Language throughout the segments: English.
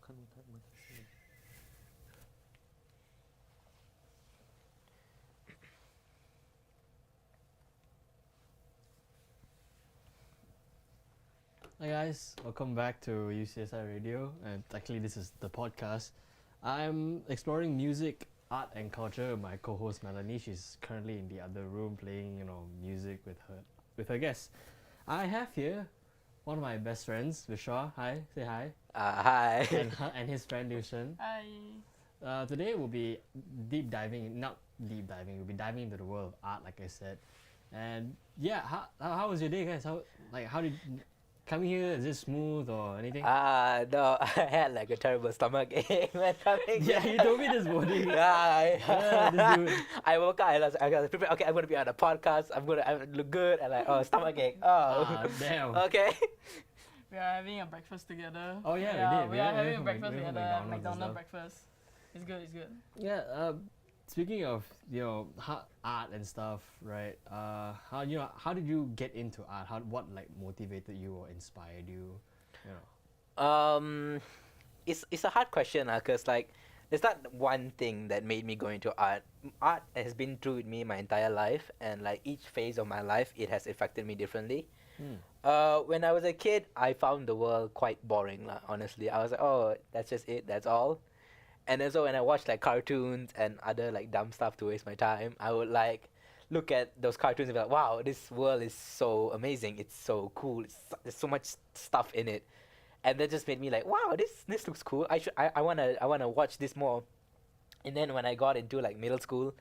Hi guys, welcome back to UCSI Radio, and actually this is the podcast. I'm exploring music, art and culture with my co-host Melanie. She's currently in the other room playing, music with her guests. I have here one of my best friends, Vishwa. Hi, say hi. Hi. And his friend Nushan. Hi. Today we'll be not deep diving, we'll be diving into the world of art, like I said. And yeah, how was your day, guys? How did coming here, is it smooth or anything? No, I had like a terrible stomach ache when coming. Yeah, you told me this morning. Yeah, this dude. I woke up, I was prepared, okay, I'm going to be on a podcast, I look good, and like, stomach ache. Damn. Okay. We are having a breakfast together. Oh yeah, yeah we did. We are having a breakfast we went together. from McDonald's breakfast. It's good. Yeah. Speaking of art and stuff, right? How did you get into art? What motivated you or inspired you? It's a hard question, cause like there's not one thing that made me go into art. Art has been through with me my entire life, and like each phase of my life, it has affected me differently. When I was a kid, I found the world quite boring, honestly. I was like, oh, that's just it, that's all. And then so when I watched like cartoons and other like dumb stuff to waste my time, I would like look at those cartoons and be like, wow, this world is so amazing. It's so cool. There's so much stuff in it. And that just made me like, wow, this looks cool. I wanna watch this more. And then when I got into like middle school,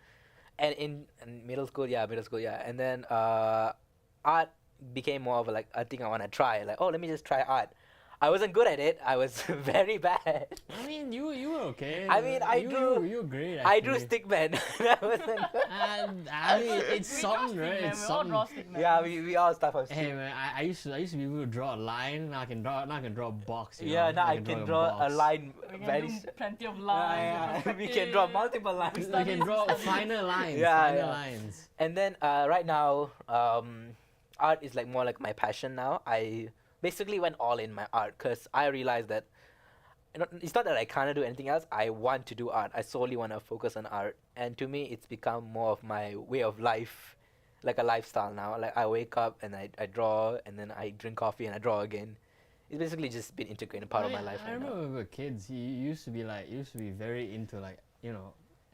and middle school, and then art became more of a thing I wanna try. Like, oh, let me just try art. I wasn't good at it. I was very bad. I mean, you were okay. I mean, you were great. Actually. I drew stickman. That wasn't good. I mean, it's something, right? It's We all something. draw stickman. Yeah, we all stuff on Hey man, I used to be able to draw a line. Now I can draw a box. Yeah, now I can draw a line. We can Very. do plenty of lines. We can draw multiple lines. We can draw finer lines. Yeah, finer yeah. lines. And then right now, art is like more like my passion now. I basically went all in my art because I realized that it's not that I can't do anything else. I want to do art. I solely want to focus on art. And to me, it's become more of my way of life, like a lifestyle now. Like I wake up and I draw, and then I drink coffee and I draw again. It's basically just been integrated part of my life I right remember now. when we were kids, you used to be very into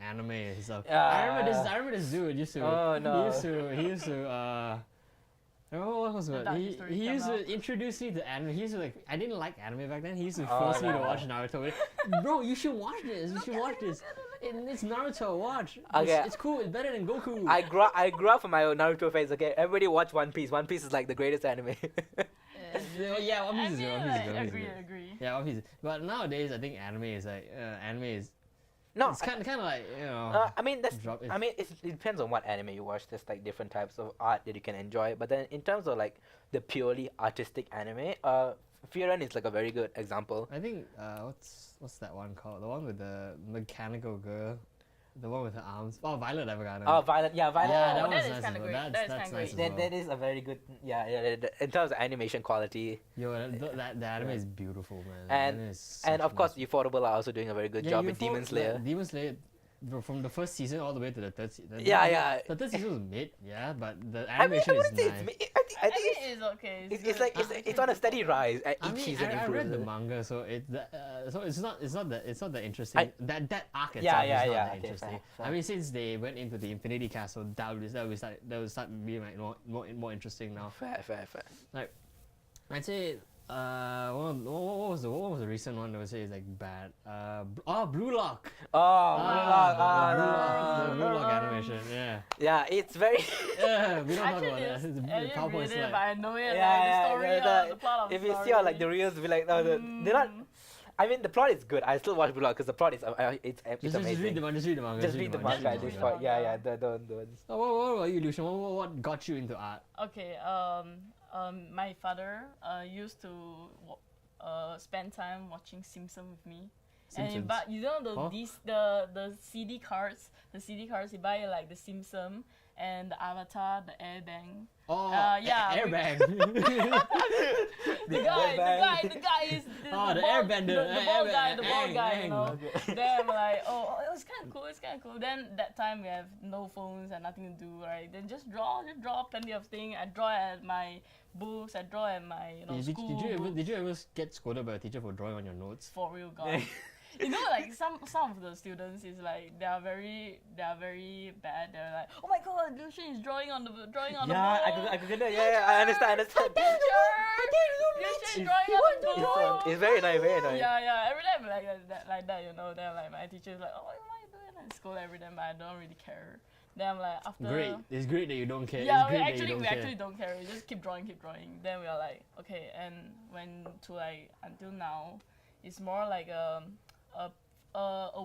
anime and stuff. Yeah. I remember this dude used to. Oh, no. He used to. I remember what was The it? dark He history used come to out. introduce me to anime. He used to I didn't like anime back then. He used to Oh, force me to no. watch Naruto. Bro, you should watch this. You should watch this. It's Naruto. Watch. Okay. It's cool. It's better than Goku. I grew up from my own Naruto phase. Okay, everybody watch One Piece. One Piece is like the greatest anime. Yeah, One Piece is good. One Piece is good. One Piece is good. Agree. Yeah, One Piece. But nowadays, I think anime is No, it's kind of like I mean drop it. it depends on what anime you watch. There's like different types of art that you can enjoy. But then in terms of like the purely artistic anime, Frieren is like a very good example. I think what's that one called? The one with the mechanical girl, the one with her arms. Oh, Violet Evergarden. Oh, Violet. Yeah, Violet. Yeah, that that one's is nice. kinda as well. great. That's That is nice kinda as well. That is a very good. Yeah. In terms of animation quality, Yo, the anime is beautiful, man. The And- anime is and such of course, nice- Ufotable are also doing a very good job with Demon Slayer. Demon Slayer, from the first season all the way to the third season. Yeah. The third season was mid, yeah, but the I mean, animation I wouldn't is say nice. I think it's okay. it's good. it's on a steady rise. I Each mean, season I improves. read the manga, so it's not that interesting. That arc itself Yeah, is yeah, not yeah, that okay, interesting. fair. I mean, since they went into the Infinity Castle, that would start being like more interesting now. Fair. I'd say what was the recent one that would say is like bad? Blue Lock. Oh, The Blue Lock animation. Yeah. yeah, it's very. Yeah, we don't talk Actually, about that. it's, It's I didn't PowerPoint read it, slide. but I know it. Yeah, like the story, the- the plot of If the you story. see on like the reels, be like, no, they're not. I mean, the plot is good. I still watch Blue Lock because the plot is it's Just amazing. read the manga. Just read the manga. Just read the manga at this manga. point. Yeah. Don't. Oh, what about you, Lucian? What got you into art? Okay. My father used to spend time watching Simpsons with me. Simpsons. But you know Huh? the CD cards, he buy like the Simpsons, and the Avatar, the Airbang. Oh, yeah, airbag. The guy is the The bald, airbender, the bald guy, the bald Aang, guy, Aang. you know. Then I'm like, oh, it was kind of cool. It's kind of cool. Then that time we have no phones and nothing to do, right? Then just draw plenty of things. I draw at my books. I draw at my school. Did you ever get scolded by a teacher for drawing on your notes? For real, God. You know, like some of the students is like they are very bad. They're like, oh my God, Liu Xun is drawing on the book. I could get that. Yeah, I understand. Teacher, Liu Xun is drawing on the book. It's very nice, very nice. Yeah. Every time like that, you know. Then like my teacher's like, oh, why are you doing that? I scold every time, but I don't really care. Then I'm like, after. Great. It's great that you don't care. Yeah, it's great that you we don't actually don't care. We just keep drawing. Then we are like, okay, and when to like until now, it's more like a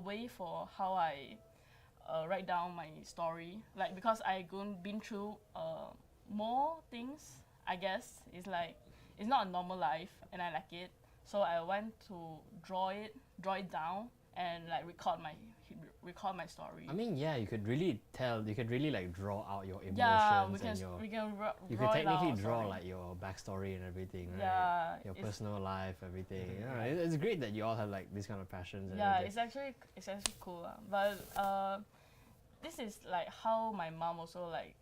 way for how I write down my story. Like because I been through more things. I guess it's like it's not a normal life, and I like it. So I want to draw it down, and like record my story. I mean, yeah, you could really tell. You could really like draw out your emotions Yeah, we can and your. we can You draw could it out, technically draw sorry. like your backstory and everything, right? Yeah, Your it's- personal life, everything. Yeah, it's great that you all have like these kind of passions. And Yeah, everything. it's actually cool. But this is like how my mom also like.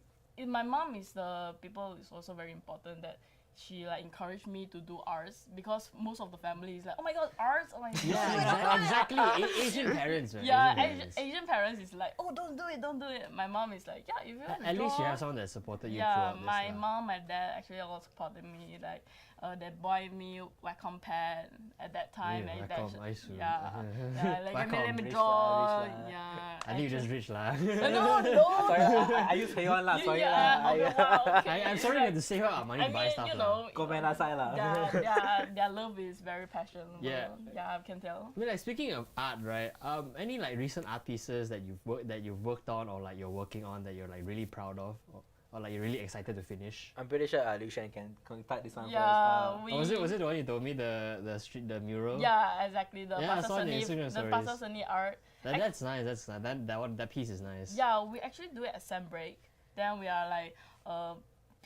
My mom is the people is also very important that she like encouraged me to do arts because most of the family is like, oh my God, arts, oh my God. Yeah, exactly. Asian parents, man. Yeah, Asian parents. Asian parents is like, oh, don't do it. My mom is like, yeah, if you want to At least you draw- have someone that supported you Yeah, throughout this. my lah. mom, my dad actually all supported me. Like, they buy me Wacom pad at that time. Yeah, and Wacom, that I see. yeah, yeah, like let Wacom. me Rich draw. lah, rich lah. Yeah, I think you just rich lah. no. Sorry, I use Payon lah. Sorry Yeah, lah. okay, wow, okay. I'm sorry you had to save up our money I to buy mean, stuff you lah. know, Go man aside lah. their love is very passionate. Yeah. Yeah, I can tell. I mean, like speaking of art, right? Any like recent art pieces that you've worked on or like you're working on that you're like really proud of, or like you're really excited to finish? I'm pretty sure Liu Shen can start this one Yeah, first. we. Or was it the one you told me the mural? Yeah, exactly. The Yeah, I saw it in Pasasani, Instagram the stories. Pasasani art. That's nice. That's nice. That piece is nice. Yeah, we actually do it at sem break. Then we are like,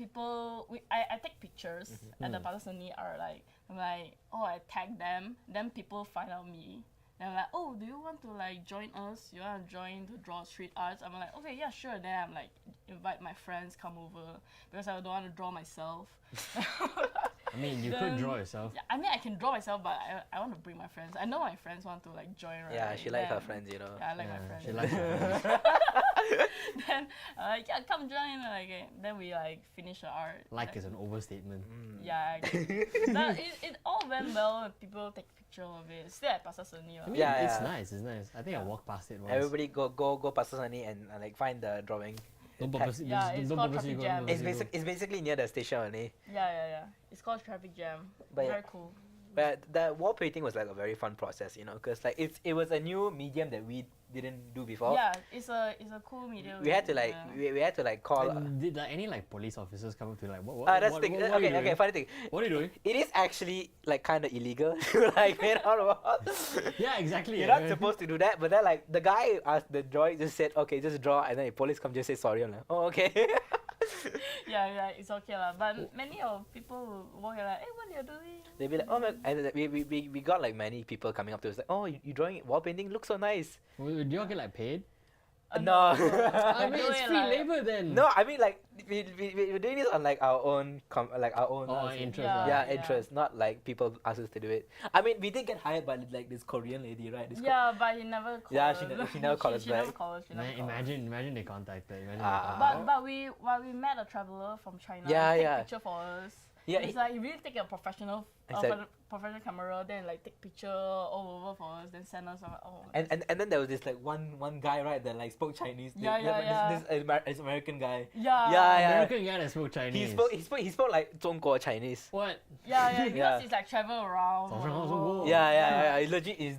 I take pictures at the Pasasani art. Like, I'm like, oh, I tag them. Then people find out me. Then I'm like, oh, do you want to like join us? You want to join to draw street arts? I'm like, okay, yeah, sure. Then I'm like, invite my friends come over because I don't want to draw myself. I mean, you could Then- draw yourself. Yeah, I mean, I can draw myself, but I want to bring my friends. I know my friends want to like join, right? Yeah, she likes her Then- friends, you know. Yeah, I like my friends. She likes her friends. Then yeah, come join. Like then we like finish the art. Like is an overstatement. Yeah, it all went well. And people take picture of it. Still at Pasasani. I mean, Yeah, it's yeah. nice. It's nice. I think I walked past it once. Everybody go Pasasani and like find the drawing. Don't Tag- purposely, Yeah, just it's don't called purposely traffic go. jam. don't It's purposely go. it's basically near the station only. Yeah. It's called traffic jam. But Very cool. But the wall painting was like a very fun process, you know, because like it was a new medium that we didn't do before. Yeah, it's a cool medium. We had to like yeah. we had to like call. And did like any like police officers come up to you, like what? That's what, the thing. what are you Okay, doing? funny thing. What are you doing? It is actually like kind of illegal to like paint out of Yeah, exactly. You're yeah. not supposed to do that, but then like the guy who asked the drawing just said, okay, just draw, and then the police come just say sorry. I'm like, oh okay. yeah, it's okay lah. But many of people walk like, hey, what are you doing? They'd be like, oh my, and we got like many people coming up to us like, oh, you drawing wall painting looks so nice. Do you all get like paid? No. I mean, do it's it, free like- labor then. No, I mean like we're doing this on like our own Oh, interest. Yeah. lah. yeah, interest, not like people ask us to do it. I mean, we did get hired by like this Korean lady, right? This Yeah, but he never called Yeah, us. she never called us She never back. called us. She never Man, called us. imagine they contacted. Imagine they Ah. contacted. But we met a traveler from China. Yeah, he take yeah. picture for us. Yeah, It's like he really take a professional Exact- professional camera, then like take picture all over for us, then send us. Oh. and then there was this like one guy, right, that like spoke Chinese. Yeah, yeah. This American guy. yeah. Yeah. American guy that spoke Chinese. He spoke like 中国 Chinese. What? Yeah, because Yeah. it's like travel around.早上好中国。Yeah. He legit is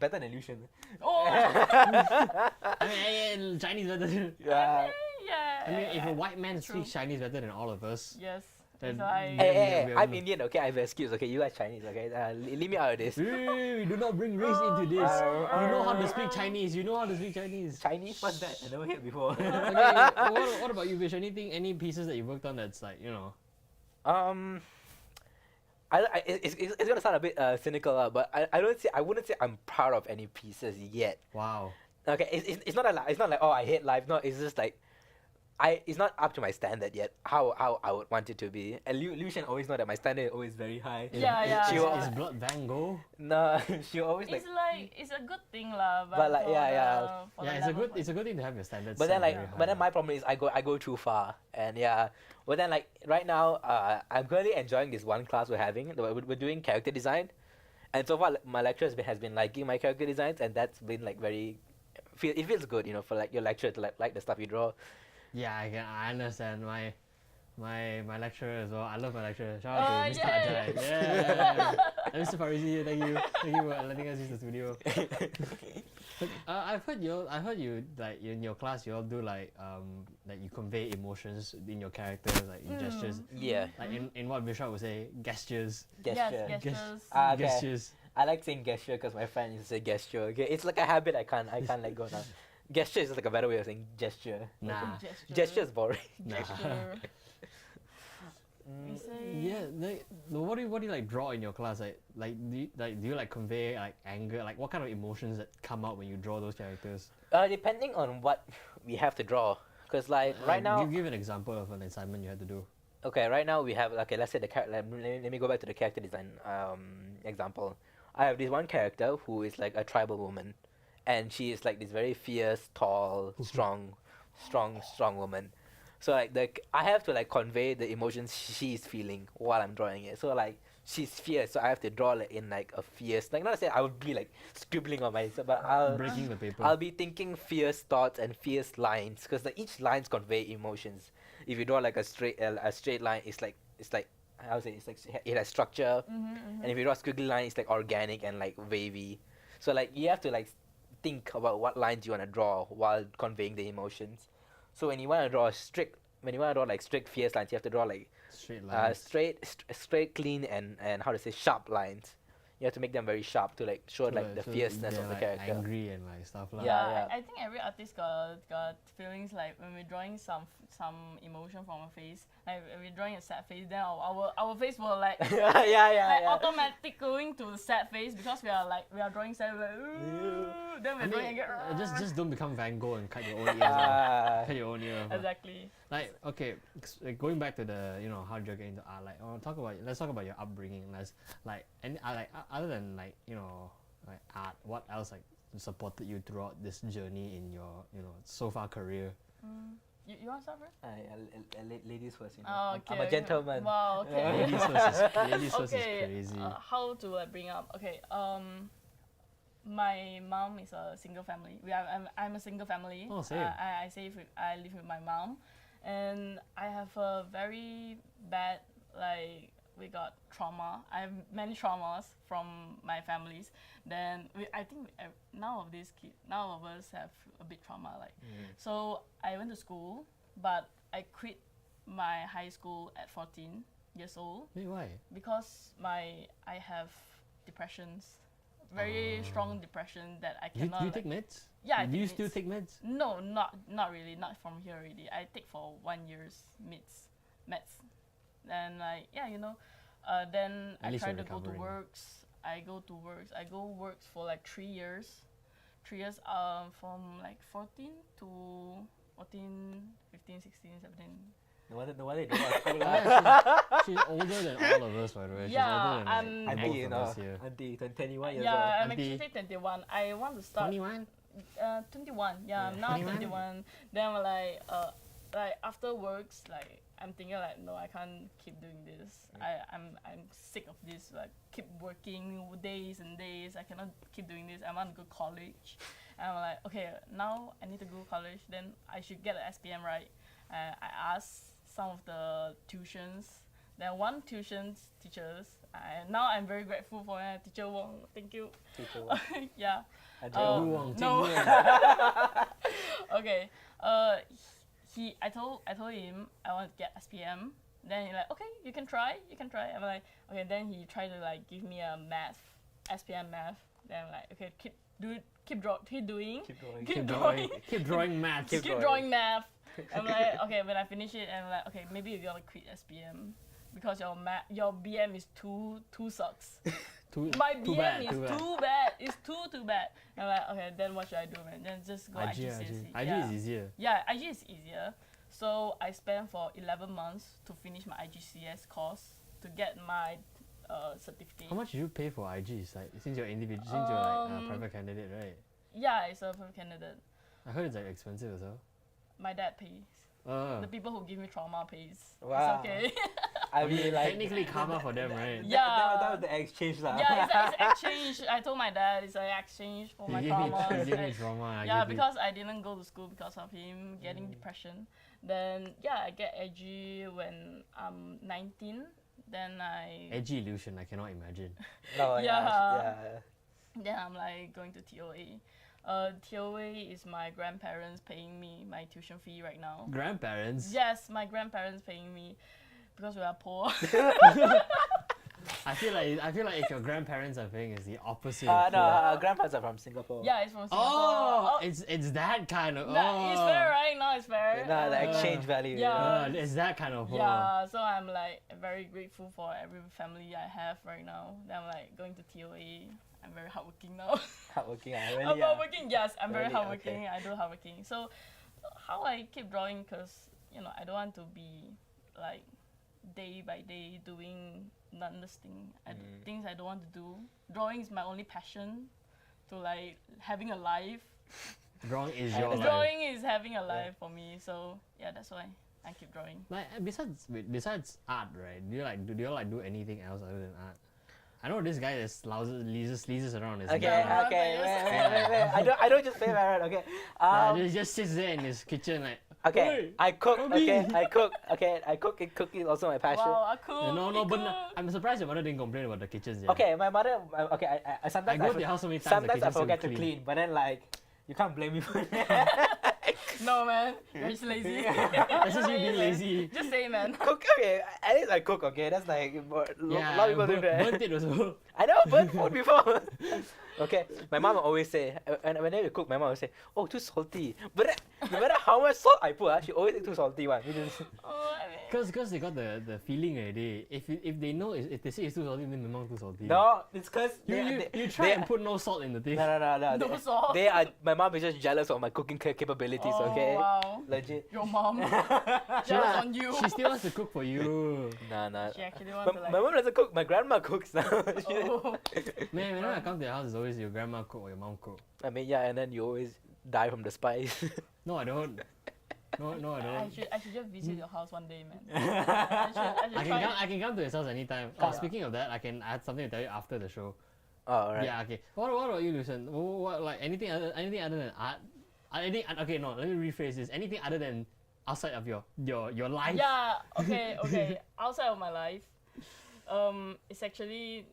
better than Liu Shen. Oh. I mean, Chinese better. Yeah. Yeah. I mean, if a white man True. speaks Chinese better than all of us, Yes. Then like- I'm Indian, okay? I have an excuse, okay? You guys Chinese, okay? Leave me out of this. We do not bring race into this. You know how to speak Chinese. You know how to speak Chinese. Chinese? What's that? I never heard before. Okay, what about you, Vish? Any pieces that you worked on that's like, you know? It's gonna sound a bit cynical, but I wouldn't say I'm proud of any pieces yet. Wow. Okay, it's not like oh I hate life. No, it's just like it's not up to my standard yet. How I would want it to be. And Liu Shen always know that my standard is always very high. Yeah. She Is Blood Van Gogh? No, she always It's like. like it's a good thing lah, But like, for yeah. the- for the Yeah, it's a level good of- it's a good thing to have your standards. But then set like, very but then high. my problem is I go too far, and yeah. But then like right now, I'm currently enjoying this one class we're having. We're doing character design, and so far my lecturer has been liking my character designs, and that's been like very. It feels good, you know, for like your lecturer to like the stuff you draw. Yeah, I understand my lecturer as well. I love my lecturer. Shout out to Mr. yeah. Ajay. Yeah. And Mr. Farizi here, thank you for letting us use the studio. But, I heard you like in your class you all do like you convey emotions in your characters like in gestures. Yeah, Like in what Vishal would say, gestures. gesture. Yes, gestures. Okay. Gestures. I like saying gesture because my friend used to say gesture. Okay, it's like a habit. I can't let go now. Gesture is like a better way of saying gesture. Nah. Gesture is boring. Nah. Gesture. We say Yeah, like, what do you like draw in your class? Do you like convey like anger? Like what kind of emotions that come out when you draw those characters? Depending on what we have to draw. Because like right now, give an example of an assignment you had to do. okay, right now we have okay. Let's say the let me go back to the character design example. I have this one character who is like a tribal woman, and she is like this very fierce, tall, strong woman. So like I have to like convey the emotions she's feeling while I'm drawing it. So like she's fierce, so I have to draw like in like a fierce. Like not to say I would be like scribbling on myself, but Breaking the paper. I'll be thinking fierce thoughts and fierce lines because like each lines convey emotions. If you draw like a straight line, it's like how to say it's like it has structure, and if you draw a squiggly line, it's like organic and like wavy. So like you have to like think about what lines you want to draw while conveying the emotions. So when you want to draw strict fierce lines, you have to draw like Straight lines. straight, clean, and how to say sharp lines. You have to make them very sharp to like show like the fierceness they're, of the like, character. Angry and like stuff like. Yeah. I think every artist got feelings like when we're drawing some emotion from a face. Like when we're drawing a sad face, then our face will like yeah. automatic going to sad face because we are drawing sad. We're like, "Ooh," then we're I drawing mean, again. just don't become Van Gogh and cut your own ears off. Cut your own ear off. Exactly. Like okay, going back to the how did you get into art? Like let's talk about your upbringing. Other than like like art, what else like supported you throughout this journey in your so far career? You want to start first? Ladies first, you know. Oh, okay. I'm a gentleman. Wow. Okay. Ladies first is Okay. crazy. How to bring up? Okay. My mom is a single family. I'm a single family. Oh, same. I live with my mom, and I have a very bad we got trauma. I have many traumas from my families. Then I think none of us have a big trauma. So I went to school, but I quit my high school at 14 years old Wait, why? because I have depressions, very strong depression that I You cannot. take meds? Yeah, I Do take you still meds. take meds? No, not really, not from here already. I take for 1 year's meds. Then then At I least try you're to go to recovering. works. I go works for like 3 years. 3 years from like 14 to 14, 15, 16, 17. No wonder you don't want to Yeah, she's older than all of us, by the way. She's Yeah, older than I'm- like, Auntie, most you of know. us here. Auntie, 21 years Yeah, old. I'm Auntie. actually 21. I want to start 21? 21. Yeah, now I'm 21. Then I'm like after works, like I'm thinking like no, I can't keep doing this. I'm sick of this. Like keep working days and days. I cannot keep doing this. I want to go college. And I'm like okay, now I need to go college. Then I should get an SPM, right? I asked some of the tuitions. Then one tuition teachers. Now I'm very grateful for Teacher Wong. Thank you. Teacher, Yeah. Wu Wong, No. Jing Yuan. Okay. I told him I want to get SPM, Then he like, okay, you can try. I'm like, okay. Then he tried to like give me a math, SPM math. Then I'm like, okay, keep doing. Keep drawing. Keep drawing maths. Keep drawing math. I'm like, okay, when I finish it, I'm like, okay, maybe you gotta quit SPM because your BM is too sucks. My BM is too bad. It's too bad. I'm like, okay, then what should I do, man? Then just go IGCSE. IG is easier. Yeah, IG is easier. So I spent for 11 months to finish my IGCS course to get my certificate. How much did you pay for IG? Like, since you're individual, since you're like a private candidate, right? Yeah, it's a private candidate. I heard it's like expensive as well. My dad pays. The people who give me trauma pays. Wow. It's okay. I mean, like technically karma for them, right? Yeah. That was the exchange, lah. Yeah, it's exchange. I told my dad it's an exchange for my trauma. He gave me trauma. Yeah, because I didn't go to school because of him getting depression. Then yeah, I get edgy when I'm 19. Then I edgy illusion. I cannot imagine. No, yeah. Then I'm like going to TOA. TOA is my grandparents paying me my tuition fee right now. Grandparents? Yes, my grandparents paying me because we are poor. I feel like if your grandparents are paying, it's the opposite. No, grandparents are from Singapore. Yeah, it's from Singapore. Oh, it's that kind of. Nah, it's fair, right? No, it's fair. No, the exchange value. Yeah. It's that kind of. Yeah, so I'm like very grateful for every family I have right now. Then I'm like going to TOA. I'm very hardworking now. Hardworking, really. I'm hardworking. Yes, I'm very Really? hardworking. Okay. I do hardworking. So how I keep drawing, cause I don't want to be like day by day doing nonetheless things I don't want to do. Drawing is my only passion to like having a life. Drawing is your life. Drawing is having a life for me. So yeah, that's why I keep drawing. Like besides art, right? Do you like do anything else other than art? I know this guy that leases around his Okay, guy. wait. I don't just say that, okay. He just sits there in his kitchen like. Okay, Hey, I cook. Robbie. I cook. Okay, I cook. Cooking is also my passion. Wow, I cook. No, I but cook. I'm surprised your mother didn't complain about the kitchens. Yeah. Okay, my mother. Okay, I sometimes I go to your house so many times. sometimes the I kitchen's forget still to clean, but then like you can't blame me for that. No, man, you're just lazy. That's just you being lazy. Just say, man. Cook, okay. At least I cook, okay. That's like a lot of people do that. burnt it also. I know, burnt food before. Okay, my mom always say, whenever you cook, my mom always say, oh, too salty. But no matter how much salt I put, she always say too salty one. Oh, I mean, Cause they got the feeling already. If they know if they say it's too salty, then my mom too salty. No, it's cause You try and put no salt in the thing. No. No salt. My mom is just jealous of my cooking capabilities. oh, Okay, wow. legit. Your mom. She Jealous wa- on you. She still wants to cook for you. Nah. She actually wants to like. My mom doesn't cook. My grandma cooks now. Oh. Man, whenever I come to your house, it's always your grandma cook or your mom cook. I mean, yeah, and then you always die from the spice. No, I don't. No, I don't. I should just visit your house one day, man. I should try. I can come to his house anytime. Yeah. Speaking of that, I have something to tell you after the show. Oh, alright. Yeah, okay. What about you, Lucian? What like anything other than art? Okay, no. Let me rephrase this. Anything other than outside of your life? Yeah. Okay. Outside of my life, it's actually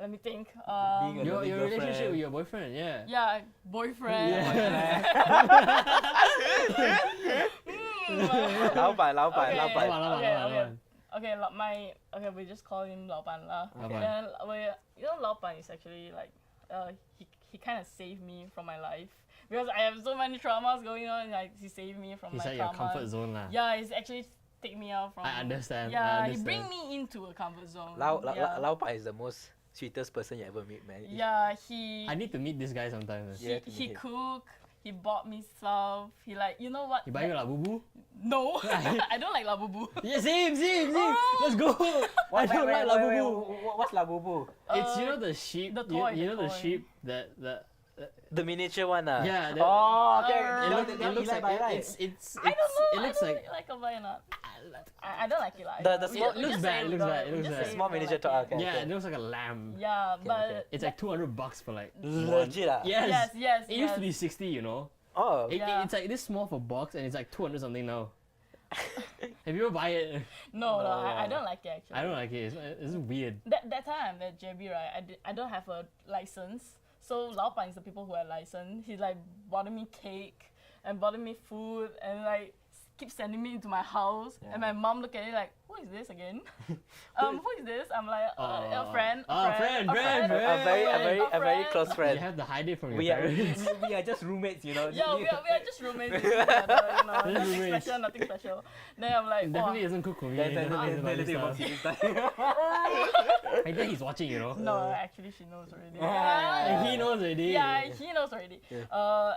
let me think. Being a Your loving relationship girlfriend. with your boyfriend, yeah. Yeah, boyfriend. Yeah. Laoban. Okay, we just call him 老板 lah. Laoban. Then, 老板 is actually like, he kind of saved me from my life because I have so many traumas going on. Like he saved me from He's my at your traumas. comfort zone lah. Yeah, he's actually take me out from. I understand. Yeah, he bring me into a comfort zone. Yeah. Laoban is the most sweetest person you ever meet, man. Yeah, he. I need to meet this guy sometime. Yeah. He cook. He bought me stuff. He like, you know what? He buy you la boo? No, I don't like labubu. Yeah, same. Let's go. I don't like la boo. What's labubu? It's the sheep. the toy, You know the the toy. sheep that The miniature one, Yeah, that- Oh, okay. it looks like it's. I don't know. It looks I don't like. like a or not. I don't like it. Like, The small- It looks bad. It looks bad. Small miniature toy. Okay. Yeah, it looks like a lamb. Yeah, but okay. It's like $200 for like. Legit ah? Yes. yes. It used to be 60, you know. Oh. Yeah. It's like this small for box and it's like 200 something now. Have you ever buy it? No, No. I don't like it actually. I don't like it. It's weird. That time at JB, right, I don't have a license. So 老板 is the people who have license. He like bought me cake and bought me food and like keep sending me into my house, and my mom look at it like, who is this again? Who is this? I'm like, a friend. A friend. A very close You friend. have to hide it from your We are, parents. we are just roommates, you know. Yeah, we are just roommates together, you know, Just nothing roommates. special, nothing special. Then I'm like, Definitely oh, doesn't cook for me. Then Definitely they doesn't both stuff. sit inside. I think he's watching, you know. no, actually she knows already. And he knows already. Yeah, he knows already. Yeah.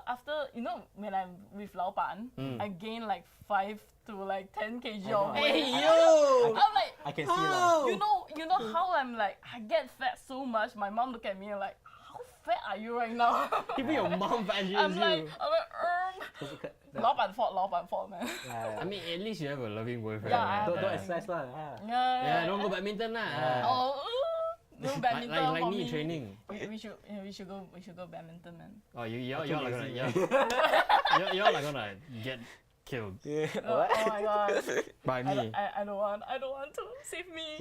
After, you know, when I'm with Lao Pan, I gain like 5 to like 10 kg I know, of I weight. Hey yo! I'm like, I can see lah. you know how I'm like, I get fat so much. My mom look at me and like, how fat are you right now? Even your mom fat shames I'm you. like, Lao Pan fault, man. I mean, at least you have a loving boyfriend. Yeah, I right? have Don't a- exercise lah. Yeah, don't go badminton lah. Yeah. Oh, no Like, badminton like for me me. training. We should go badminton, man. Oh, y'all are gonna, lazy. y'all are gonna get killed Oh my god. by me. I don't want to save me.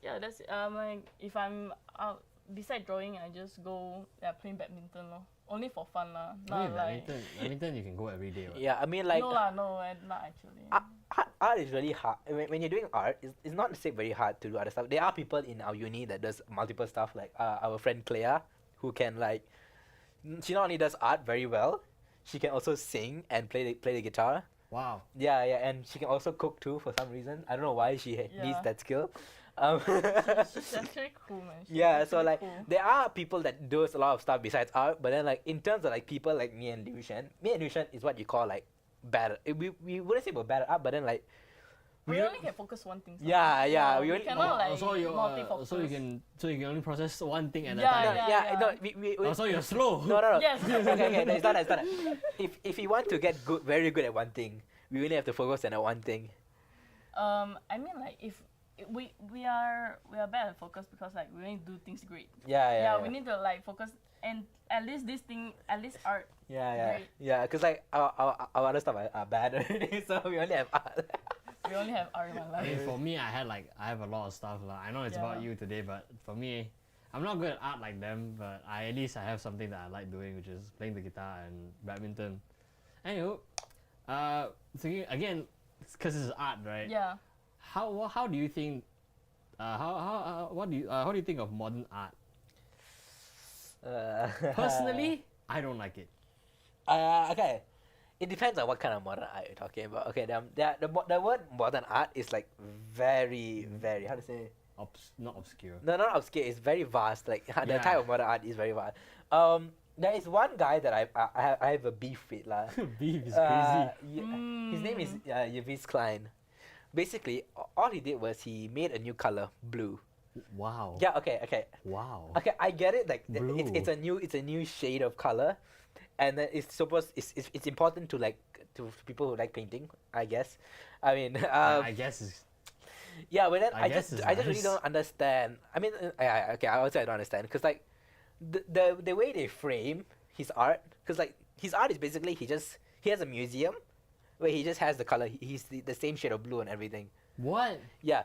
Yeah, that's it. Like if I'm out beside drawing, I just go playing badminton lor. Only for fun lah. I mean, Not like badminton you can go every day. Right? Yeah, I mean like no lah, no, not actually. art is really hard. When you're doing art, it's not say very hard to do other stuff. There are people in our uni that does multiple stuff. Like our friend Clea, who can like, she not only does art very well, she can also sing and play the guitar. Wow. Yeah, and she can also cook too for some reason. I don't know why she needs Yeah. that skill. She's actually cool, man. She's Yeah, so actually like cool. there are people that does a lot of stuff besides art, but then like in terms of like people like me and Liu Shen is what you call like bad. We wouldn't say we're bad at art, but then like we only can focus one thing. Yeah, we we only- cannot like so multi-focus. so you can only process one thing at a Yeah, time. yeah. no, we Oh, so you're slow. no. Yes. Okay, no, it's not that. If you want to get very good at one thing, we only have to focus on that one thing. I mean like if we are bad at focus because like we need to do things great. Yeah. We need to like focus and at least this thing, at least art. Yeah. Great. Yeah, because like our other stuff are bad already, so we only have art. We only have art in my I mean, life. for me, I have a lot of stuff. I know it's about Yeah. you today, but for me, I'm not good at art like them, but at least I have something that I like doing, which is playing the guitar and badminton. Anyway, thinking again, because it's art, right? Yeah. How do you think? What do you think of modern art? Personally, I don't like it. Okay. It depends on what kind of modern art you're talking about. Okay, the word modern art is like very, very, how to say? Not obscure. No, not obscure. It's very vast. Like the Yeah. type of modern art is very vast. There is one guy that I have a beef with lah. Beef is crazy. His name is Yves Klein. Basically, all he did was he made a new color, blue. Wow. Yeah. Okay. Wow. Okay, I get it. Like it's Blue. a new shade of color, and then it's important to like to people who like painting. I guess. I mean, I guess it's yeah, but then I guess it's I just really nice. don't understand. I mean, okay, I would say I don't understand because like the way they frame his art, because like his art is basically he has a museum where he just has the color. He's the same shade of blue and everything. what? Yeah,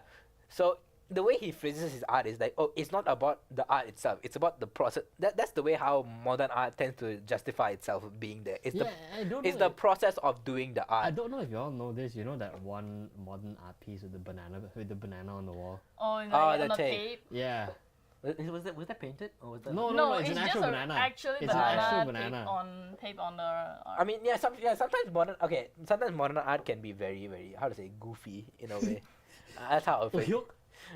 so the way he phrases his art is like, oh, it's not about the art itself. It's about the process. That's the way how modern art tends to justify itself being there. It's I don't it's know. the process of doing the I art. don't know if y'all know this. You know that one modern art piece with the banana on the wall. Oh, like, Oh, on the the tape. tape. Yeah. Was that painted or was that? No, it's an just actual a banana. actually It's an actual banana banana. tape on the art. I mean, sometimes modern art can be very, very, how to say, goofy in a way. That's how I Oh, feel. yuck.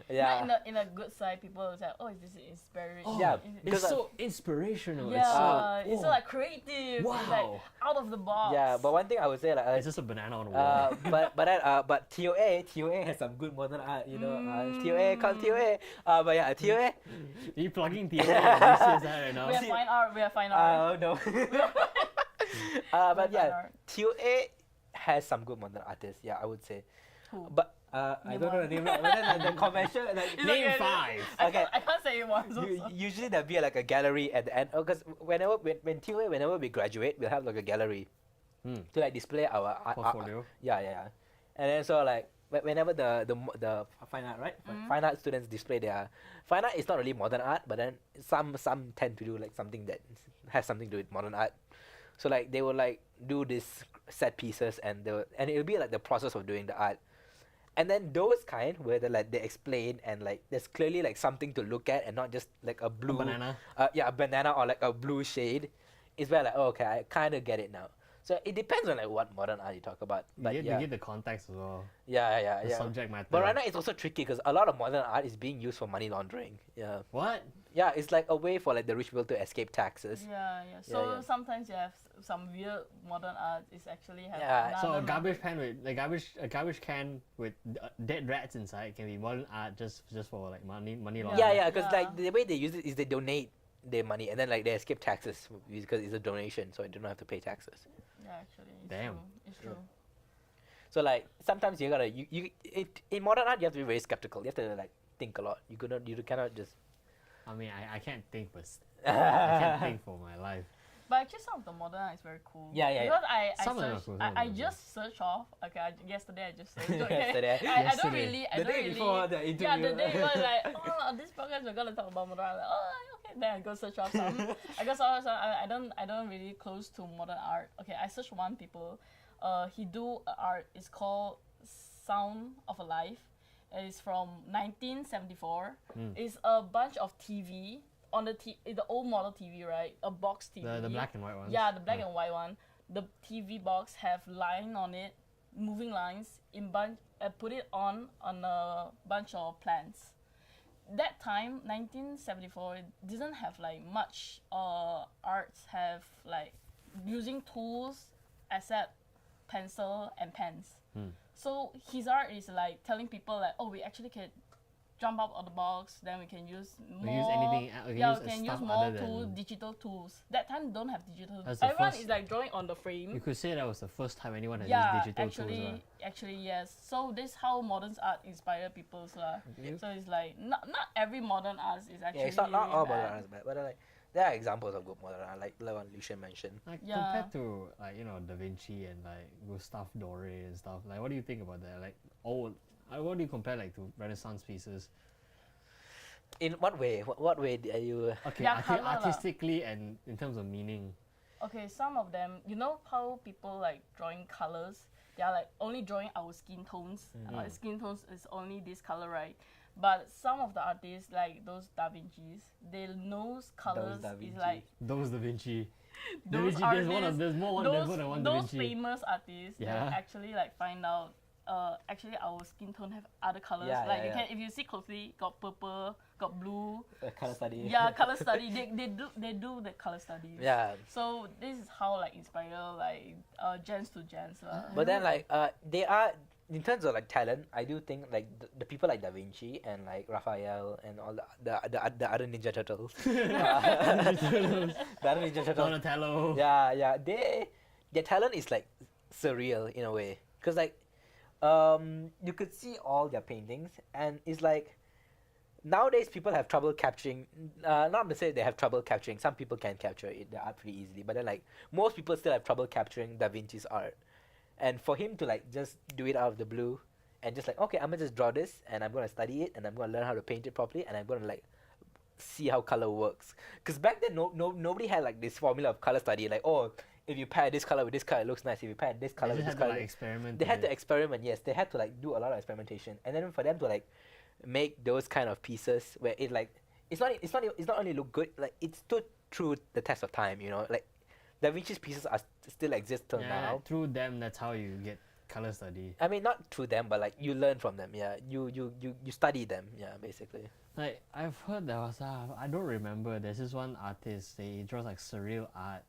Yeah. Not in a good side, people will say, oh, is this inspiration? Oh, Yeah, It's because so inspirational. Yeah, It's it's so, so like creative. It's like Wow. out of the box. Yeah, but one thing I would say like, it's just a banana on the wall. but TOA has some good modern art, you know. TOA, come TOA. But yeah, TOA. Are you plugging the UCSI right now? we have fine art. We have fine art. No. But We have yeah, fine art. TOA has some good modern artists. Yeah, I would say. Who? But I Name don't know the name. But then like, the convention, like, It's Name okay. 5. Okay. I can't say it once. Also. usually there'll be like a gallery at the end. Because when TOA, whenever we graduate, we'll have like a gallery Hmm. to like display our art. Portfolio. Yeah. And then so like whenever the fine art, right? Fine art students display their fine art is not really modern art, but then some tend to do like something that has something to do with modern art. So like they will like do this set pieces, and it'll be like the process of doing the art. And then those kind where they explain, and like there's clearly like something to look at and not just like a blue banana. a banana or like a blue shade, is where like, oh, okay, I kind of get it now. So it depends on like what modern art you talk about. But you yeah, get the context as well. yeah. The subject matter. But right now it's also tricky because a lot of modern art is being used for money laundering. Yeah. What? Yeah, it's like a way for like the rich people to escape taxes. Yeah. So yeah. sometimes you have some weird modern art is actually have Yeah. So a another garbage can with a garbage can with dead rats inside can be modern art just for like money laundering. Yeah, because Yeah. like the way they use it is they donate their money, and then like they escape taxes because it's a donation, so they don't have to pay taxes. Yeah, actually. It's Damn. True. It's true. So like sometimes you gotta in modern art you have to be very skeptical. You have to like think a lot. You cannot just. I mean, I can't think, but I can't think for my life. But actually, some of the modern art is very cool. Yeah. Because Some of them are searched, cool, some of I them are just searched off. Okay, yesterday I just searched. Okay. Yesterday. I don't Yesterday. really. I The don't day really. before the Yeah, interview. the day was like, oh, this podcast we're gonna talk about modern art. Like, oh, okay. Then I go search off some. I go search some. I don't really close to modern art. Okay, I searched one people. He do art. It's called Sound of a Life. It's from 1974. It's a bunch of TV on the the old model TV, right? A box TV. The black and white ones. Yeah, the black and white one. The TV box have line on it, moving lines in bunch. Put it on a bunch of plants. That time, 1974, it didn't have like much arts have like using tools except pencil and pens. So his art is like telling people like, oh, we actually can jump up on the box, then we can use more. We use anything. We can use stuff more other tools, than. digital tools. That time don't have digital. That's the Everyone first- is like drawing on the frame. You could say that was the first time anyone had Yeah, used digital tools. actually yes. So this how modern art inspire people's lah. Okay. So it's like not every modern art is actually. Yeah, it's not really all bad. modern art is bad, but like there are examples of good modern art, like the one Lucian mentioned. Like Yeah. compared to like Da Vinci and like Gustave Doré and stuff. Like, what do you think about that? Like, what do you compare like to Renaissance pieces? In what way? What way are you? Okay, Yeah, colour lah. artistically and in terms of meaning. Okay, some of them, you know how people like drawing colors? They are like only drawing our skin tones. Our skin tones is only this color, right? But some of the artists, like those Da Vinci's, they knows colors Da is Vinci. like Those Da Vinci. Da those Vinci. artists. There's more those, than one Da those Vinci. famous artists, they Yeah. actually like find out. Actually, our skin tone have other colors. Yeah, like yeah, you yeah. can, if you see closely, got purple, got blue. Color study. Yeah, color study. They do the color studies. Yeah. So this is how like inspire like gens to gens lah. But then like they are in terms of like talent, I do think like the people like Da Vinci and like Raphael and all the other Ninja Turtles. The other Ninja Turtles. Donatello. Yeah. Their talent is like surreal in a way, cause like you could see all their paintings, and it's like nowadays people have trouble capturing. Not to say they have trouble capturing. Some people can capture it, the art pretty easily, but then like most people still have trouble capturing Da Vinci's art. And for him to like just do it out of the blue, and just like, okay, I'm gonna just draw this, and I'm gonna study it, and I'm gonna learn how to paint it properly, and I'm gonna like see how color works. Cause back then nobody had like this formula of color study. Like, oh, if you pair this color with this color, it looks nice. If you pair this color They with just this had to color, like experiment. they with had it. to experiment. Yes, they had to like do a lot of experimentation, and then for them to like make those kind of pieces where it like it's not only look good, like it stood through the test of time. You know, like Da Vinci's pieces are still exist till now. Through them, that's how you get color study. I mean, not through them, but like you learn from them. Yeah, you study them. Yeah, basically. Like, I've heard there was I don't remember. There's this one artist. He draws like surreal art.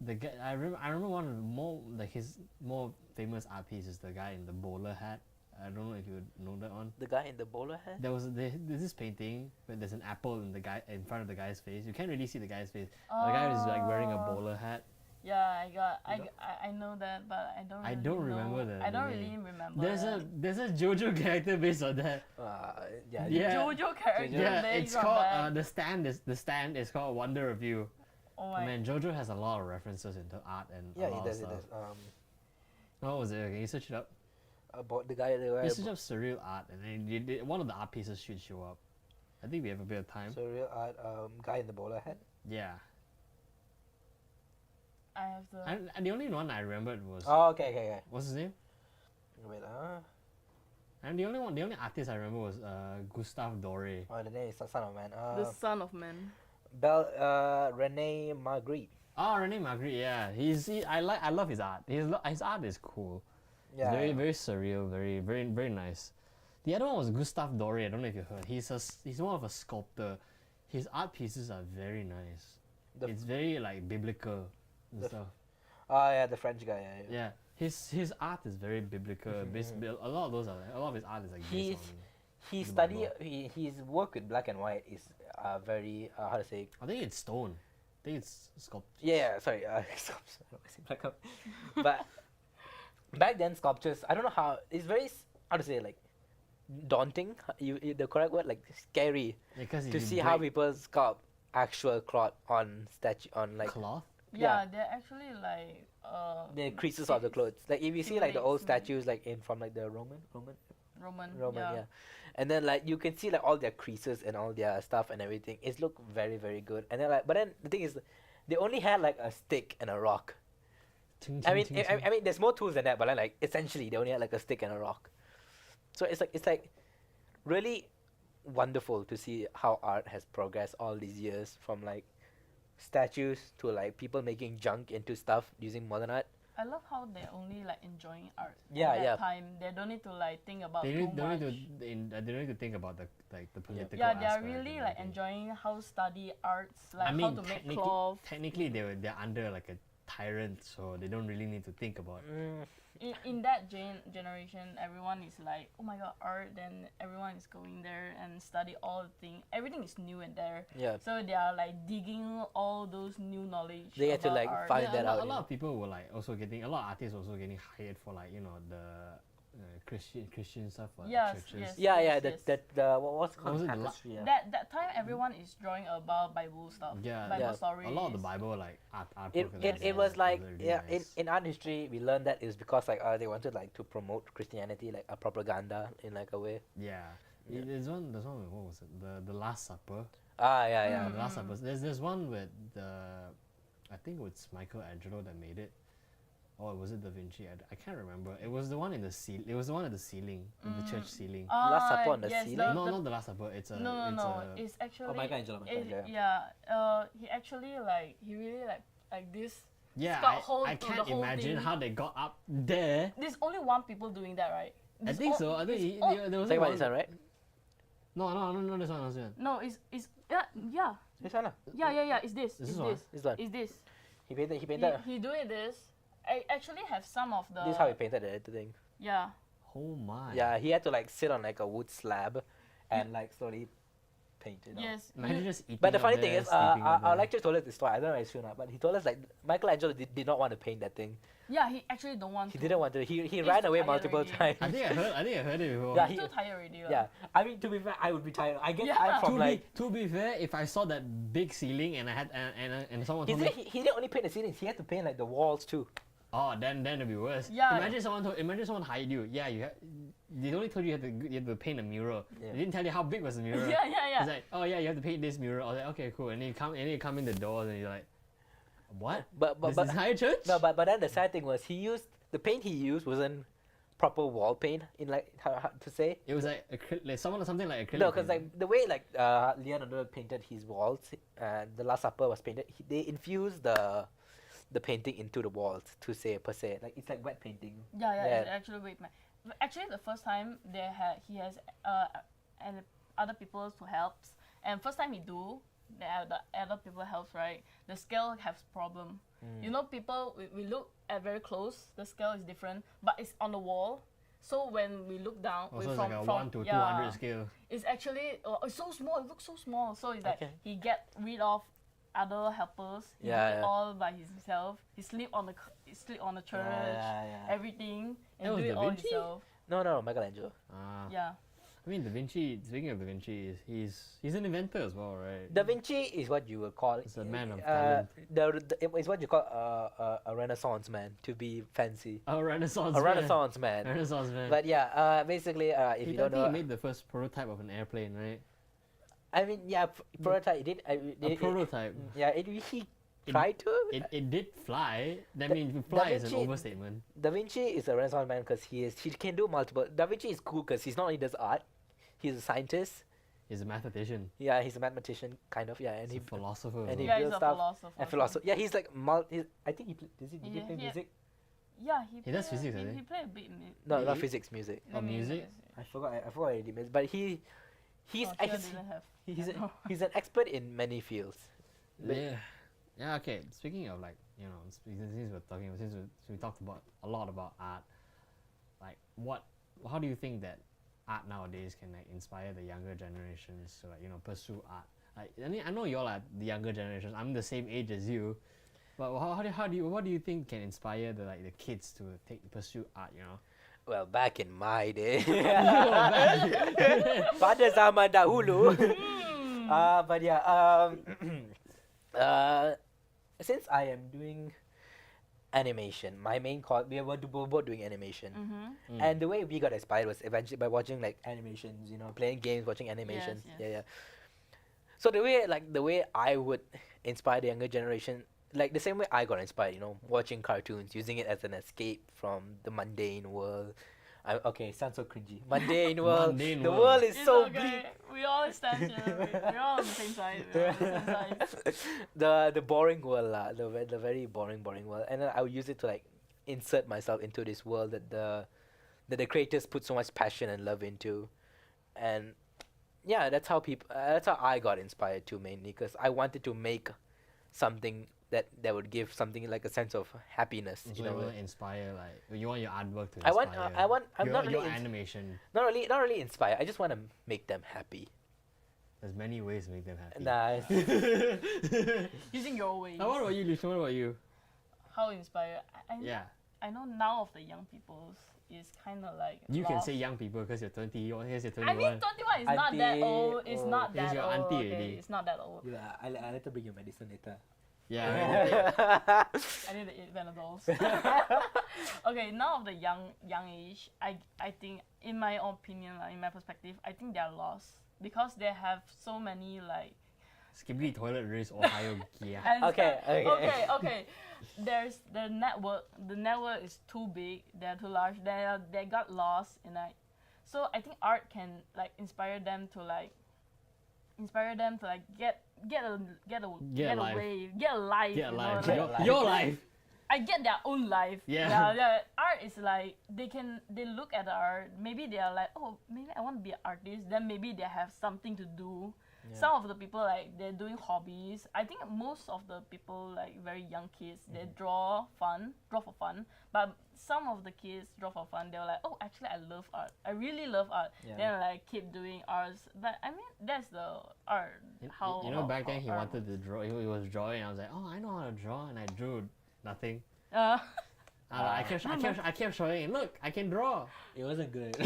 The guy I remember one of the his more famous art piece is the guy in the bowler hat. I don't know if you would know that one. The guy in the bowler hat. There's this painting where there's an apple in front of the guy's face. You can't really see the guy's face. The guy is like wearing a bowler hat. Yeah, I know that, but I don't. Really I don't remember know. the I don't name. really remember. There's a JoJo character based on that. Yeah. Yeah. JoJo character. Yeah, based it's on called that. the stand is called Wonder of You. Oh my. Man, JoJo has a lot of references into art and Yeah, a lot it does. of It stuff. does. What was it? Can you search it up? About the guy. You search up surreal art, and then one of the art pieces should show up. I think we have a bit of time. So real art. Guy in the bowler hat. Yeah. I have to. And the only one I remembered was Oh, okay. what's his name? Wait, And the only artist I remember was Gustave Doré. oh, the name is Son of Man. The Son of Man. Rene Magritte. Oh, Rene Magritte. Yeah, I love his art. His art is cool. Yeah. It's very surreal. Very nice. The other one was Gustave Doré. I don't know if you heard. He's more of a sculptor. His art pieces are very nice. It's very like biblical and stuff. Oh yeah, the French guy. Yeah, his art is very biblical. A lot of those are a lot of his art is like based on. His work with black and white is very how to say. I think it's stone. I think it's sculpture. Yeah, sorry, sculpture. But back then sculptures, I don't know how it's very how to say like daunting. The correct word like scary Because to see how people sculpt actual cloth on like cloth. Yeah, they're actually like the creases of the clothes. Like if you see like the old statues like from like the Roman, yeah. and then like you can see like all their creases and all their stuff and everything. It's look very good. And then like, but then the thing is, they only had like a stick and a rock. I mean, there's more tools than that, but like essentially they only had like a stick and a rock. So it's like really wonderful to see how art has progressed all these years from like statues to like people making junk into stuff using modern art. I love how they're only like enjoying art. Yeah, at that yeah. time they don't need to like think about They too don't much. need to think about the political. Yeah, they are aspect really and like everything. enjoying how to study arts, like I mean, how to make cloth. technically they're under like a tyrant, so they don't really need to think about. In that generation, everyone is like, oh my god, art. Then everyone is going there and study all the things. Everything is new in there. Yeah. So they are like digging all those new knowledge. They get to, about like, art. find Yeah, that out. a lot of people were like also getting a lot of artists also getting hired for like the Christian stuff like Yes, churches. yes. Yeah, yes. the what's it What was called? it, the Tapestry, yeah. That time, everyone is drawing about Bible stuff. Yeah, Bible yeah. stories. A lot of the Bible like art. It was like in art history we learned that is because like they wanted like to promote Christianity like a propaganda in like a way. Yeah. There's one. What was it? The Last Supper. Yeah. The Last Supper. There's one with I think it was Michelangelo that made it. Or was it Da Vinci? I can't remember. It was the one in the ceiling. It was the one at the ceiling, in the church ceiling. Last Supper on the yes, ceiling? No, not the Last Supper. It's a. No. It's actually. Oh, Michelangelo. He actually like he really like this. Yeah, got hold I to can't the whole imagine thing. how they got up there. There's only one people doing that, right? I think so. I think there was Say about one. this one, right? No, this one. No, it's yeah. This one. Yeah. It's this. This It's is one? this. This one. It's this. He painted. He doing this. I actually have some of the. This is how he painted the thing. Yeah. Oh my. Yeah, he had to like sit on like a wood slab, and like slowly paint it. Yes. Imagine just eating. But the up funny there, thing is, sleeping up our there. lecturer told us this story. I don't know if it's true or not, but he told us like Michelangelo did not want to paint that thing. Yeah, he actually don't want He to. didn't want to. He He's ran away tired multiple already. times. I think I heard it before. Yeah, He's too tired already. lah. Yeah, I mean to be fair, I would be tired. I get Yeah. tired from like. To be fair, if I saw that big ceiling and I had and someone He told me, he didn't only paint the ceilings. He had to paint like the walls too. oh, then it'd be worse. Yeah. Imagine someone hired you. Yeah, they only told you you had to paint a mural. Yeah. They didn't tell you how big was the mural. Yeah. It's like, oh yeah, you have to paint this mural. I was like, okay, cool. And then you come in the doors and you're like, what? But This entire church? no, but then the sad thing was the paint he used wasn't proper wall paint in like how to say. It was like something like acrylic. No, because paint. like the way like Leonardo painted his walls, the Last Supper was painted. They infused the painting into the walls to say per se. Like it's like wet painting. Yeah. Yeah. It's actually wait, man. Actually, the first time he has and other people to helps, and first time he do, the other people helps, right? The scale has problem. You know, people we look at very close, the scale is different, but it's on the wall. So when we look down, Also, it's like a 1 to 200 scale. It's actually it's so small. It looks so small. So it's like Okay. he get rid of other helpers. He Yeah, do it yeah. all by himself. He sleep on the church, Yeah. everything, That and was do it Da all Vinci? himself. No, Michelangelo. Yeah. I mean, Da Vinci. Speaking of Da Vinci, he's an inventor as well, right? Da Vinci is what you would call. He's a man of talent. It's what you call a Renaissance man, to be fancy. A Renaissance. A man. Renaissance man. Renaissance man. But yeah, basically, if he you don't know, he made the first prototype of an airplane, right? I mean, yeah, prototype. It did. A prototype. Yeah, he try to. It did fly. I Da- mean, Da fly is an Vinci- overstatement. Da Vinci is a Renaissance man because he can do multiple. Da Vinci is cool because he's not only does art, he's a scientist. He's a mathematician. Yeah, he's a mathematician, kind of. Yeah, and He's he a philosopher. and as he well. Yeah, he's builds a stuff philosopher. and philosopher. Yeah, he's like I think did he Yeah, play yeah. music? Yeah, He does physics, I He think. played a bit. No, not He- physics, music. Oh, music? I forgot what he did, but he's Here actually didn't have. he's an expert in many fields. But- Yeah. Yeah. Okay. Speaking of like since we're talking since we talked about a lot about art, like how do you think that art nowadays can like inspire the younger generations to like pursue art? Like I know you're like the younger generations. I'm the same age as you, but what do you think can inspire the kids to pursue art? Well, back in my day, pada zaman dahulu. But yeah, since I am doing animation, my main course we were both doing animation, Mm-hmm. and the way we got inspired was eventually by watching like animations, playing games, watching animations. Yes, Yeah, yeah. So the way I would inspire the younger generation, like the same way I got inspired, watching cartoons, using it as an escape from the mundane world. Okay, sounds so cringy. Mundane world. Mundane the world. world is It's so okay. bleak. We all stand here. We're all on the same side. We're all on the same side. The boring world lah, the very boring world, and then I would use it to like insert myself into this world that the creators put so much passion and love into, and yeah, that's how I got inspired too, mainly because I wanted to make something that would give something like a sense of happiness. So you want to inspire, like you want your artwork to I inspire. want I'm your, not your really animation. not really inspire. I just want to make them happy. There's many ways to make them happy. Nice. Using your ways. What about you, Lucian? What about you? How inspire? Yeah, I know now of the young people's is kind of like. you can lost. say young people because you're 20. You're 21. I mean, 21 is not that Auntie, old. It's oh, not here's that your old. auntie Okay, already. it's not that old. Yeah, I'll let her bring your medicine later. Yeah. I need to eat Panadols. Okay, now of the young age, I think, in my opinion, in my perspective, I think they're lost because they have so many like. Skibbly toilet race Ohio gear. and Okay, stuff. okay. Okay. There's the network. The network is too big. They're too large. They got lost in like. So I think art can like inspire them to get a life. get a life. Get you know, life. like- Your life. I get their own life. Yeah. Yeah. Art is like they look at the art. Maybe they are like, oh, maybe I want to be an artist. Then maybe they have something to do. Yeah. Some of the people like they're doing hobbies. I think most of the people like very young kids they draw for fun. But some of the kids draw for fun. They're like, oh, actually I love art. I really love art. Yeah. Then like keep doing arts. But I mean that's the art. How Back then he art wanted to draw. He was drawing. I was like, oh, I know how to draw, and I drew nothing. Uh, I kept showing him, look, I can draw. It wasn't good.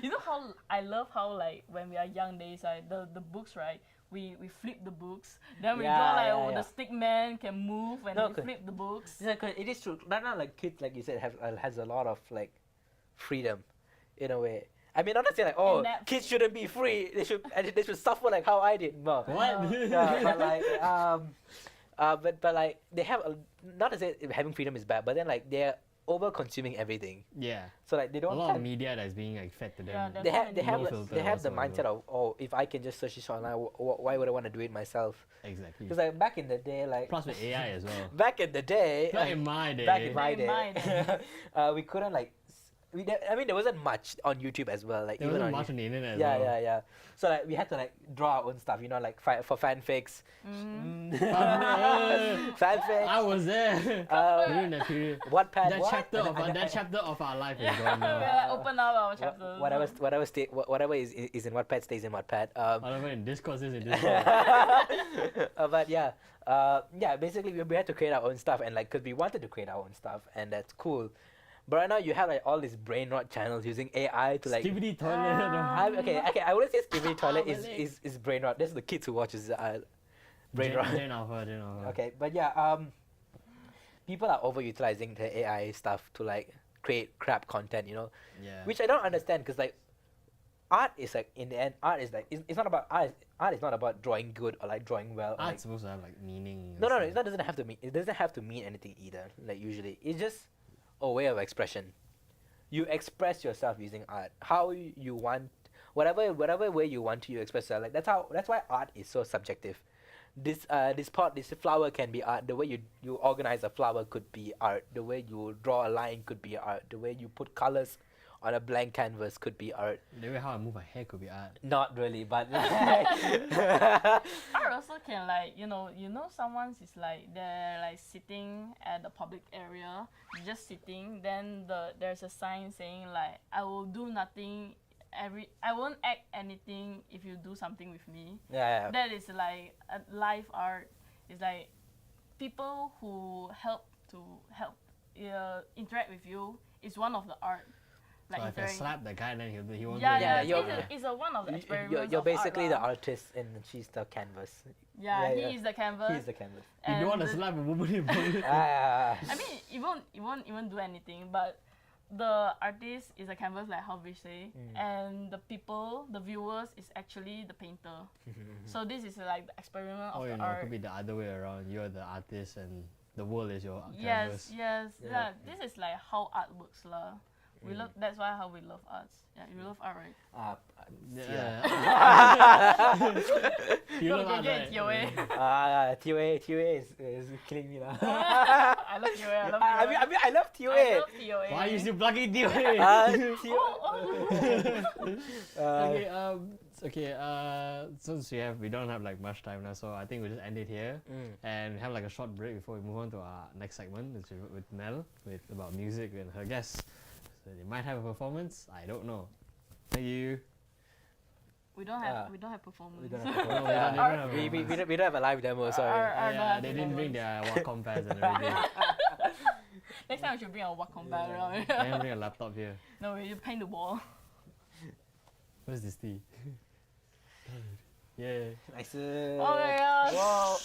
you know how I love how like when we are young days, the books, right? We flip the books, then we Yeah, draw like yeah, the yeah. stick man can move when No, we 'cause- flip the books. Yeah, 'cause it is true. Right now, like kids, like you said, has a lot of like freedom, in a way. I mean, I'm not saying like, oh, And that- kids shouldn't be free. They should suffer like how I did. No. What? Yeah, but like but like they have not to say having freedom is bad, but then like they're over consuming everything. Yeah. So like they A don't lot have of media that's being like fed to them. Yeah, they have No filter they have the whatsoever. mindset of, oh, if I can just search this online, why would I want to do it myself? Exactly. Because like back in the day, like Plus with AI as well. back in the day, Back in my day. back in Back my in my day, we couldn't like I mean there wasn't much on YouTube as well, like there even wasn't on much on the internet as yeah, well. yeah, yeah. So like we had to like draw our own stuff, like for fanfics. Fanfics. I was there during that period. Wattpad. That chapter of our life is gone we now. like open up our chapters. Whatever is in Wattpad stays in Wattpad. Whatever in Discord is in Discord. But yeah, basically we had to create our own stuff, and like, cause we wanted to create our own stuff, and that's cool. But right now you have like all these brain rot channels using AI to like. Skibbity toilet. Okay. I wouldn't say Skibidi Toilet My is, leg. is brain rot. That's the kids who watches brain rot. Jane Alpha. Okay, but yeah, people are overutilizing the AI stuff to like create crap content, Yeah. which I don't understand, because like art is like in the end, art is like it's not about art. Art is not about drawing good or like drawing well. Or, like, Art's supposed to have like meaning. and no, stuff. it doesn't have to mean. It doesn't have to mean anything either. Like usually, it's just a way of expression. You express yourself using art. How you want, whatever way you want to, you express yourself. Like that's why art is so subjective. This flower can be art. The way you organize a flower could be art. The way you draw a line could be art. The way you put colors on a blank canvas could be art. The way how I move my hair could be art. Not really, but Art also can like you know someone's is like they're like sitting at the public area, just sitting. Then there's a sign saying like I will do nothing. I won't act anything if you do something with me. yeah. That is like a live art. It's like people who help interact with you is one of the art. Like So if I slap the guy, then he won't. yeah, do yeah, anything. it's a one of the experiments. You're of basically art, the lah. artist and she's the canvas. Yeah, yeah. he is the canvas. He's the canvas. You don't want to the- slap a woman in public. Ah. I mean, it won't even do anything, but the artist is a canvas, like how Vish say, and the people, the viewers, is actually the painter. So this is like the experiment of Or the you know, it art. could be the other way around. You're the artist and the world is your Yes, canvas. yes, Yeah. yeah. This is like how art works, lah. We love. That's why how we love arts. Yeah, you love art, right? Yeah. You No, know okay, that, yeah, right? it's your way. TOA is killing me now. I love you. I love you. I mean, I love I TOA. love TOA. Why are you still plugging DOA? Okay, since we don't have like much time now, so I think we'll just end it here and have like a short break before we move on to our next segment, which is with Mel, about music and her guests. So they might have a performance. I don't know. Thank you. We don't have performance. We don't No, have they don't have a we performance. don't have a live demo. Sorry. Yeah, they didn't bring their Wacom pads and everything. Next time we should bring our Wacom bag. I didn't bring a laptop here. No, we just paint the wall. Where's this tea? Yeah. Nice. Oh my gosh. Whoa.